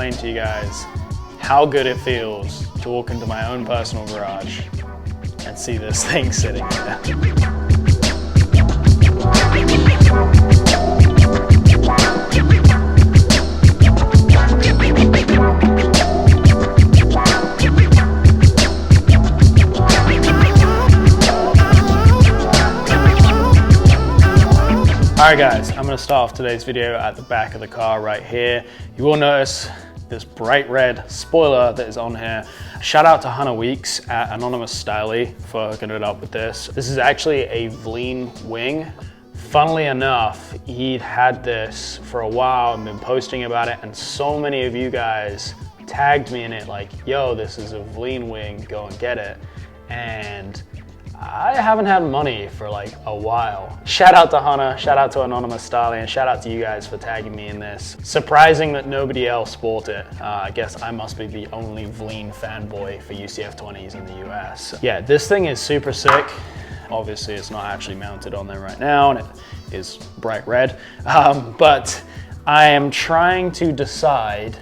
explain to you guys how good it feels to walk into my own personal garage and see this thing sitting there. Alright guys, I'm going to start off today's video at the back of the car right here. You will notice this bright red spoiler that is on here. Shout out to Hunter Weeks at Anonymous Style for hooking it up with this. This is actually a Vleen wing. Funnily enough, he'd had this for a while and been posting about it, and so many of you guys tagged me in it like, yo, this is a Vleen wing, go and get it. And I haven't had money for like a while. Shout out to Hunter, shout out to Anonymous Style, and shout out to you guys for tagging me in this. Surprising that nobody else bought it. I guess I must be the only Vleen fanboy for UCF 20s in the US. Yeah, this thing is super sick. Obviously it's not actually mounted on there right now and it is bright red. But I am trying to decide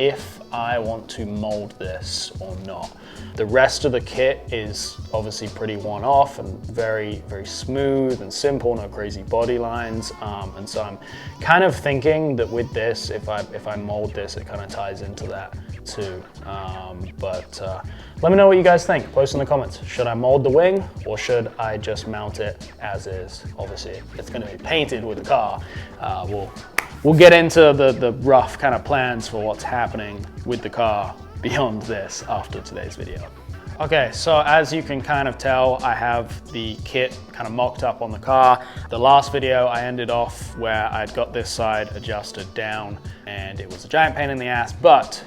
if I want to mold this or not. The rest of the kit is obviously pretty one-off and very, very smooth and simple, no crazy body lines. And so I'm kind of thinking that with this, if I mold this, it kind of ties into that too. Let me know what you guys think. Post in the comments. Should I mold the wing or should I just mount it as is? Obviously, it's going to be painted with the car. We'll get into the rough kind of plans for what's happening with the car beyond this after today's video. Okay, so as you can kind of tell, I have the kit kind of mocked up on the car. The last video I ended off where I'd got this side adjusted down and it was a giant pain in the ass, but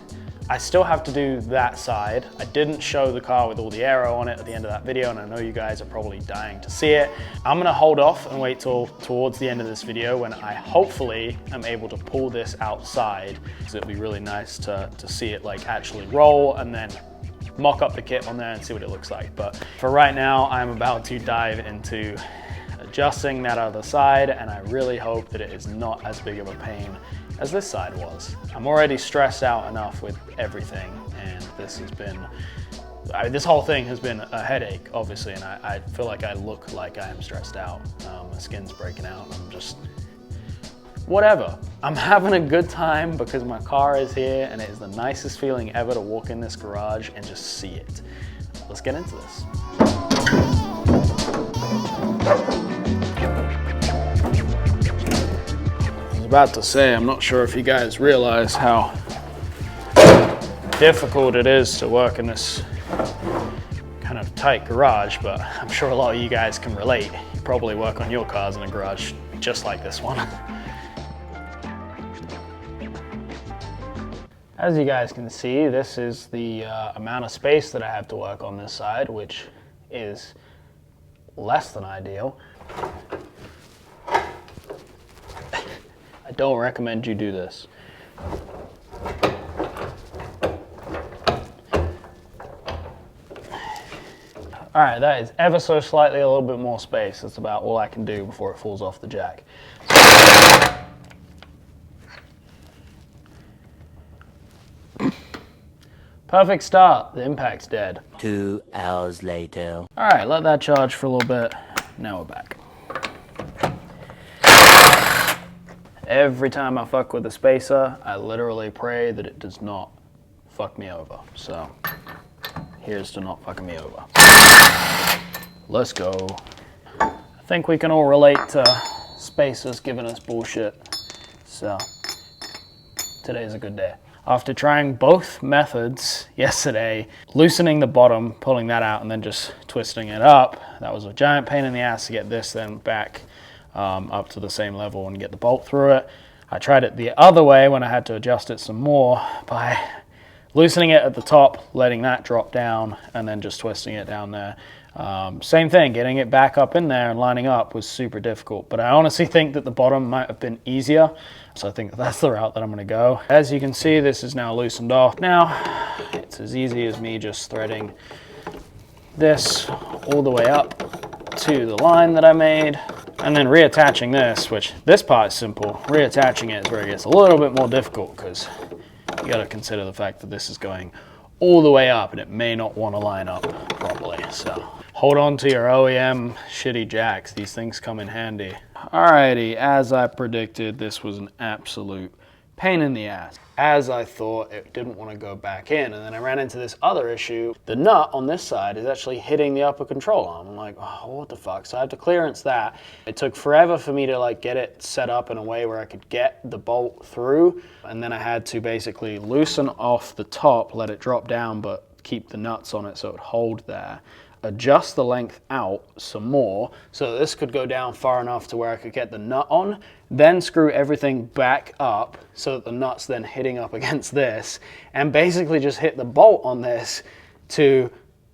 I still have to do that side. I didn't show the car with all the aero on it at the end of that video, and I know you guys are probably dying to see it. I'm gonna hold off and wait till towards the end of this video when I hopefully am able to pull this outside, because it'll be really nice to see it like actually roll and then mock up the kit on there and see what it looks like. But for right now, I'm about to dive into adjusting that other side, and I really hope that it is not as big of a pain as this side was. I'm already stressed out enough with everything, and this has been, this whole thing has been a headache, obviously, and I feel like I look like I am stressed out. My skin's breaking out, and I'm just, whatever. I'm having a good time because my car is here, and it is the nicest feeling ever to walk in this garage and just see it. Let's get into this. About to say, I'm not sure if you guys realize how difficult it is to work in this kind of tight garage, but I'm sure a lot of you guys can relate. You probably work on your cars in a garage just like this one. As you guys can see, this is the amount of space that I have to work on this side, which is less than ideal. I don't recommend you do this. All right, that is ever so slightly a little bit more space. That's about all I can do before it falls off the jack. Perfect start, the impact's dead. 2 hours later. All right, let that charge for a little bit. Now we're back. Every time I fuck with a spacer, I literally pray that it does not fuck me over. So here's to not fucking me over. Let's go. I think we can all relate to spacers giving us bullshit. So today's a good day. After trying both methods yesterday, loosening the bottom, pulling that out, and then just twisting it up, that was a giant pain in the ass to get this then back up to the same level and get the bolt through it. I tried it the other way when I had to adjust it some more by loosening it at the top, letting that drop down, and then just twisting it down there. Same thing, getting it back up in there and lining up was super difficult, but I honestly think that the bottom might have been easier, so I think that's the route that I'm gonna go. As you can see, this is now loosened off. Now, it's as easy as me just threading this all the way up to the line that I made, and then reattaching this, which this part is simple. Reattaching it is where it gets a little bit more difficult because you gotta consider the fact that this is going all the way up and it may not want to line up properly. So hold on to your OEM shitty jacks. These things come in handy. Alrighty, as I predicted, this was an absolute pain in the ass. As I thought, it didn't want to go back in, and then I ran into this other issue. The nut on this side is actually hitting the upper control arm. I'm like, oh, what the fuck? So I had to clearance that. It took forever for me to like get it set up in a way where I could get the bolt through, and then I had to basically loosen off the top, let it drop down, but keep the nuts on it so it would hold there. Adjust the length out some more so that this could go down far enough to where I could get the nut on, then screw everything back up so that the nut's then hitting up against this, and basically just hit the bolt on this to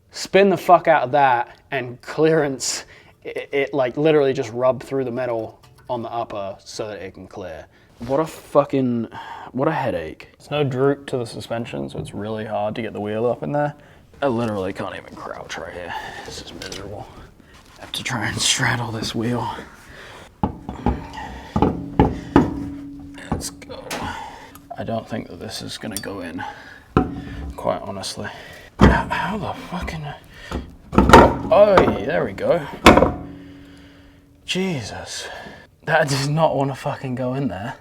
spin the fuck out of that and clearance it like literally just rub through the metal on the upper so that it can clear. What a headache. There's no droop to the suspension, so it's really hard to get the wheel up in there. I literally can't even crouch right here. This is miserable. I have to try and straddle this wheel. Let's go. I don't think that this is gonna go in, quite honestly. How the fucking... Oh, there we go. Jesus. That does not want to fucking go in there.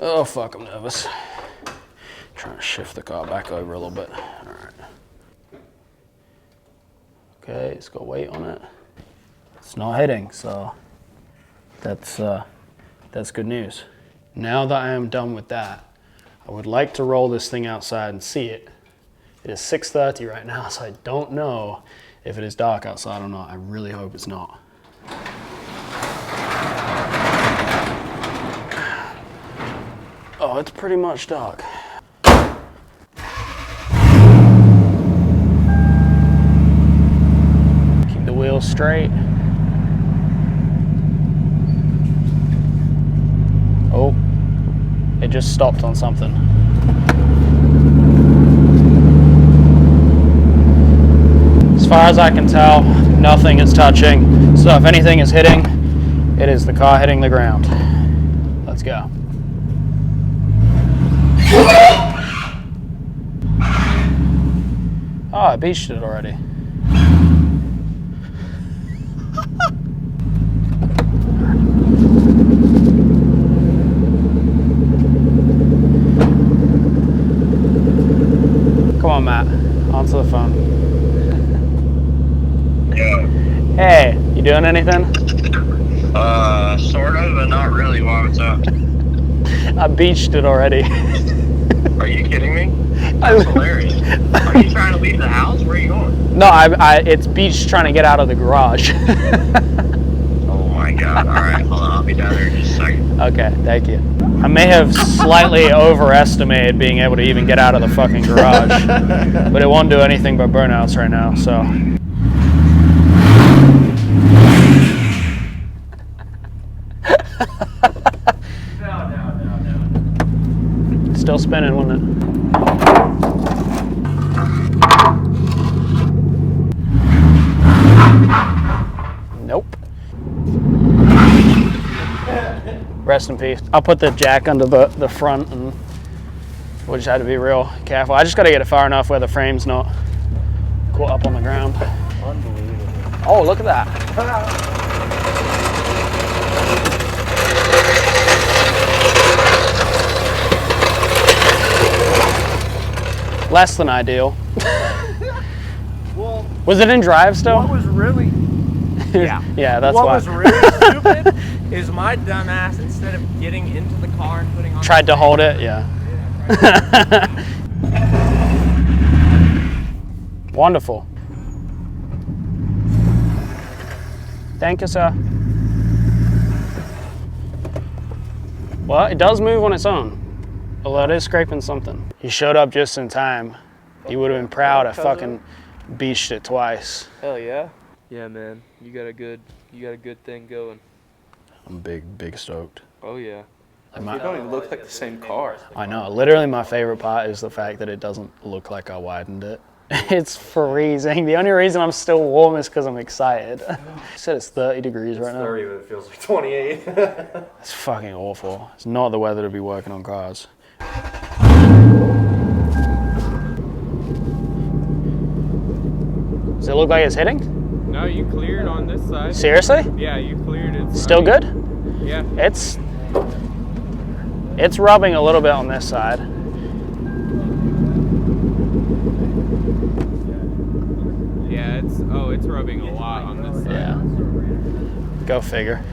Oh fuck, I'm nervous. Trying to shift the car back over a little bit. All right. Okay, it's got weight on it. It's not hitting, so that's good news. Now that I am done with that, I would like to roll this thing outside and see it. It is 6:30 right now, so I don't know if it is dark outside or not. I really hope it's not. Oh, it's pretty much dark. Wheel straight. Oh, it just stopped on something. As far as I can tell, nothing is touching. So if anything is hitting, it is the car hitting the ground. Let's go. Oh, I beached it already. Come on, Matt. Answer the phone. Yeah. Hey, you doing anything? Sort of, but not really. What's up? I beached it already. Are you kidding me? That's hilarious. Are you trying to leave the house? Where are you going? No, it's beached trying to get out of the garage. Oh my god. Alright, hold on. I'll be down there in just a second. Okay, thank you. I may have slightly overestimated being able to even get out of the fucking garage, but it won't do anything but burnouts right now, so. No. Still spinning, wasn't it? Nope. Rest in peace. I'll put the jack under the front, and we'll just have to be real careful. I just got to get it far enough where the frame's not caught up on the ground. Unbelievable. Oh, look at that. Less than ideal. Well, was it in drive still? what was really, yeah. Yeah, that's what why. was really stupid is my dumbass, instead of getting into the car and putting on Tried to hold it, yeah. Wonderful. Thank you, sir. Well, it does move on its own, although it is scraping something. He showed up just in time. He would have been proud. I fucking beached it twice. Hell yeah. Yeah, man. You got a good thing going. I'm big stoked. Oh yeah. Like You don't even look like the same car. I know. Literally, my favorite part is the fact that it doesn't look like I widened it. It's freezing. The only reason I'm still warm is because I'm excited. You said it's 30 degrees right now. 30, but it feels like 28. It's fucking awful. It's not the weather to be working on cars. Does it look like it's hitting? No, you cleared on this side. Seriously? Yeah, you cleared it. Still good? Yeah. It's rubbing a little bit on this side. Yeah, it's rubbing a lot on this side. Yeah. Go figure.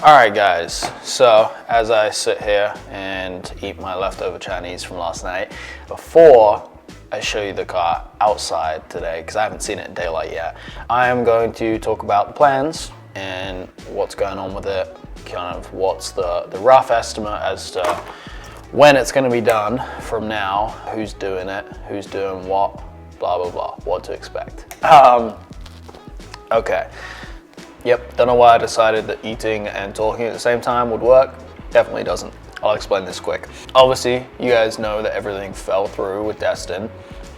All right, guys, so as I sit here and eat my leftover Chinese from last night, before I show you the car outside today, because I haven't seen it in daylight yet, I am going to talk about the plans and what's going on with it, kind of what's the rough estimate as to when it's going to be done from now, who's doing it, who's doing what, blah, blah, blah, what to expect. Okay. Yep, don't know why I decided that eating and talking at the same time would work. Definitely doesn't. I'll explain this quick. Obviously, you guys know that everything fell through with Destin.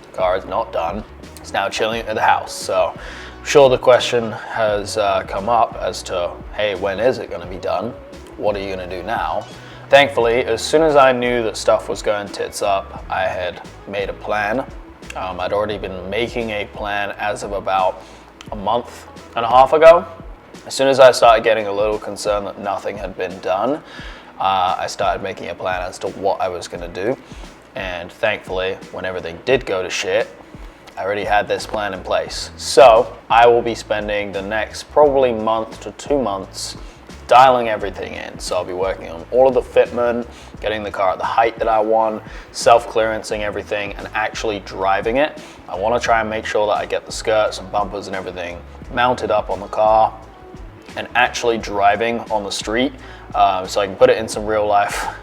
The car is not done. It's now chilling at the house. So I'm sure the question has come up as to, hey, when is it gonna be done? What are you gonna do now? Thankfully, as soon as I knew that stuff was going tits up, I had made a plan. I'd already been making a plan as of about a month and a half ago. As soon as I started getting a little concerned that nothing had been done, I started making a plan as to what I was gonna do. And thankfully, when everything did go to shit, I already had this plan in place. So I will be spending the next probably month to 2 months dialing everything in. So I'll be working on all of the fitment, getting the car at the height that I want, self-clearancing everything, and actually driving it. I wanna try and make sure that I get the skirts and bumpers and everything mounted up on the car and actually driving on the street, so I can put it in some real life,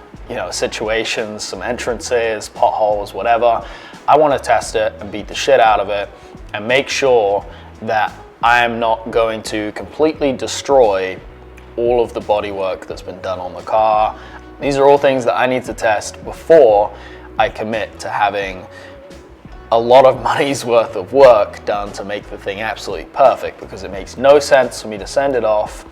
situations, some entrances, potholes, whatever. I want to test it and beat the shit out of it and make sure that I am not going to completely destroy all of the bodywork that's been done on the car. These are all things that I need to test before I commit to having a lot of money's worth of work done to make the thing absolutely perfect, because it makes no sense for me to send it off,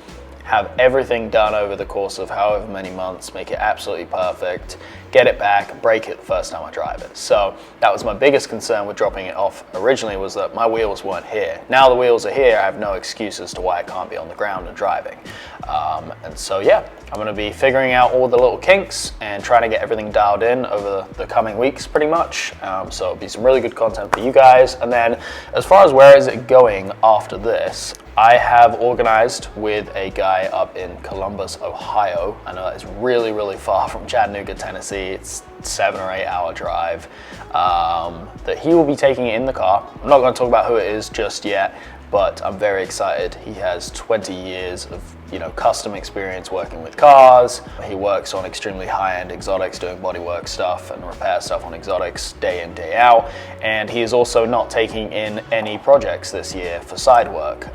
have everything done over the course of however many months, make it absolutely perfect, get it back, break it the first time I drive it. So that was my biggest concern with dropping it off originally, was that my wheels weren't here. Now the wheels are here, I have no excuse as to why it can't be on the ground and driving. And so yeah, I'm gonna be figuring out all the little kinks and trying to get everything dialed in over the coming weeks pretty much. So it'll be some really good content for you guys. And then as far as where is it going after this, I have organized with a guy up in Columbus, Ohio. I know that's really, really far from Chattanooga, Tennessee. It's 7 or 8 hour drive, that he will be taking it in the car. I'm not gonna talk about who it is just yet, but I'm very excited. He has 20 years of custom experience working with cars. He works on extremely high-end exotics, doing bodywork stuff and repair stuff on exotics day in, day out. And he is also not taking in any projects this year for side work.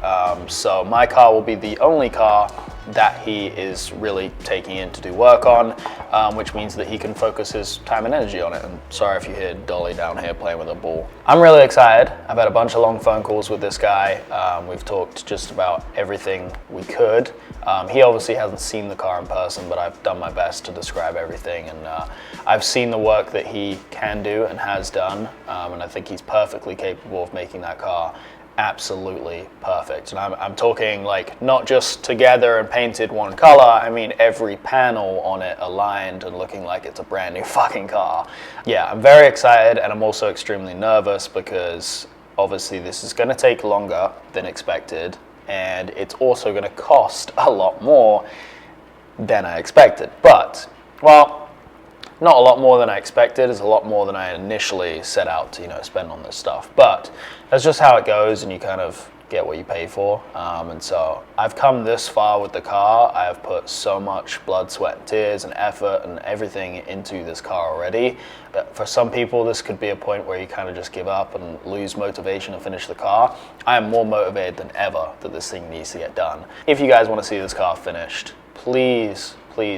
So my car will be the only car that he is really taking in to do work on, which means that he can focus his time and energy on it. And sorry if you hear Dolly down here playing with a ball. I'm really excited. I've had a bunch of long phone calls with this guy. We've talked just about everything we could. He obviously hasn't seen the car in person, but I've done my best to describe everything. And I've seen the work that he can do and has done. And I think he's perfectly capable of making that car absolutely perfect. And I'm talking like not just together and painted one color, I mean every panel on it aligned and looking like it's a brand new fucking car. Yeah, I'm very excited, and I'm also extremely nervous because obviously this is going to take longer than expected, and it's also going to cost a lot more than I expected. But, well, not a lot more than I expected, it's a lot more than I initially set out to, spend on this stuff. But that's just how it goes, and you kind of get what you pay for. And so I've come this far with the car. I have put so much blood, sweat, and tears and effort and everything into this car already. But for some people, this could be a point where you kind of just give up and lose motivation to finish the car. I am more motivated than ever that this thing needs to get done. If you guys want to see this car finished, please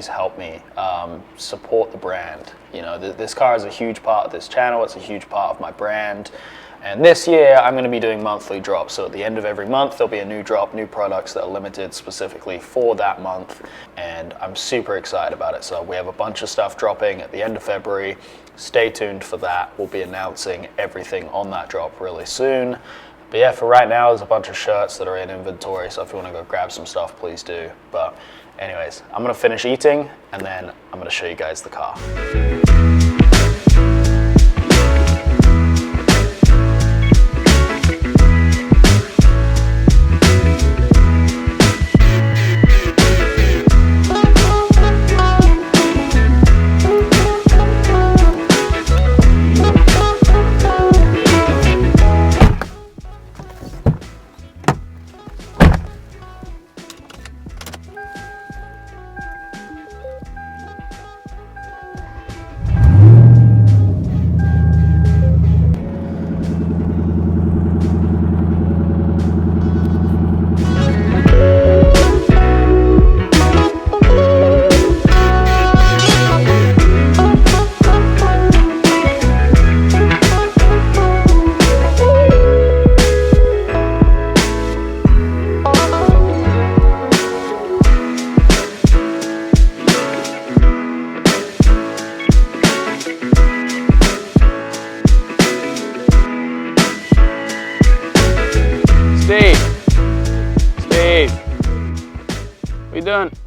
help me support the brand. You know, this car is a huge part of this channel. It's a huge part of my brand. And this year, I'm going to be doing monthly drops. So at the end of every month, there'll be a new drop, new products that are limited specifically for that month. And I'm super excited about it. So we have a bunch of stuff dropping at the end of February. Stay tuned for that. We'll be announcing everything on that drop really soon. But yeah, for right now, there's a bunch of shirts that are in inventory. So if you want to go grab some stuff, please do. But anyways, I'm going to finish eating and then I'm going to show you guys the car.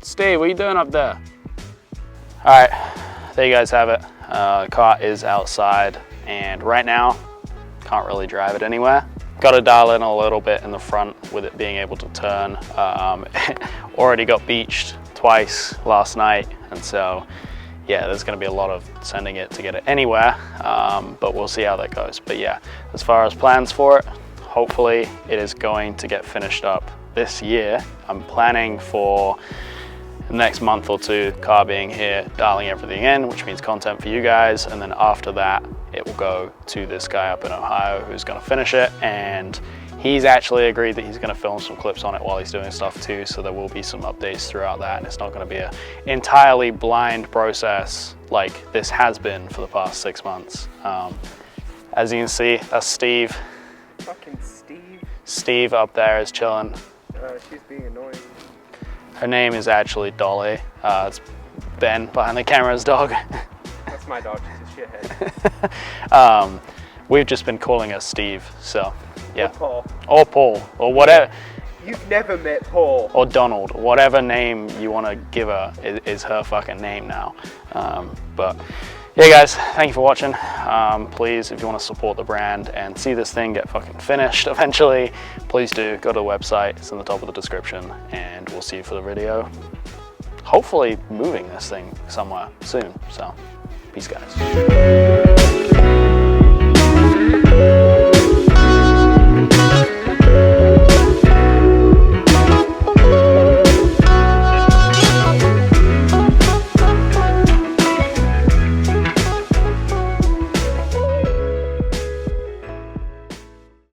Steve, what are you doing up there? All right, there you guys have it. The car is outside and right now, can't really drive it anywhere. Got to dial in a little bit in the front with it being able to turn. Already got beached twice last night, and so yeah, there's going to be a lot of sending it to get it anywhere, but we'll see how that goes. But yeah, as far as plans for it, hopefully it is going to get finished up this year. I'm planning for the next month or two, car being here, dialing everything in, which means content for you guys, and then after that, it will go to this guy up in Ohio who's going to finish it, and he's actually agreed that he's going to film some clips on it while he's doing stuff too, so there will be some updates throughout that, and it's not going to be an entirely blind process like this has been for the past 6 months. As you can see, that's Steve. Fucking Steve. Steve up there is chilling. She's being annoying. Her name is actually Dolly. It's Ben behind the camera's dog. That's my dog, she's a shithead. We've just been calling her Steve, so yeah. Or Paul. Or Paul, or whatever. You've never met Paul. Or Donald, whatever name you want to give her is her fucking name now. But yeah guys, thank you for watching. Please, if you want to support the brand and see this thing get fucking finished eventually, please do go to the website, it's in the top of the description, and we'll see you for the video. Hopefully moving this thing somewhere soon, so peace guys.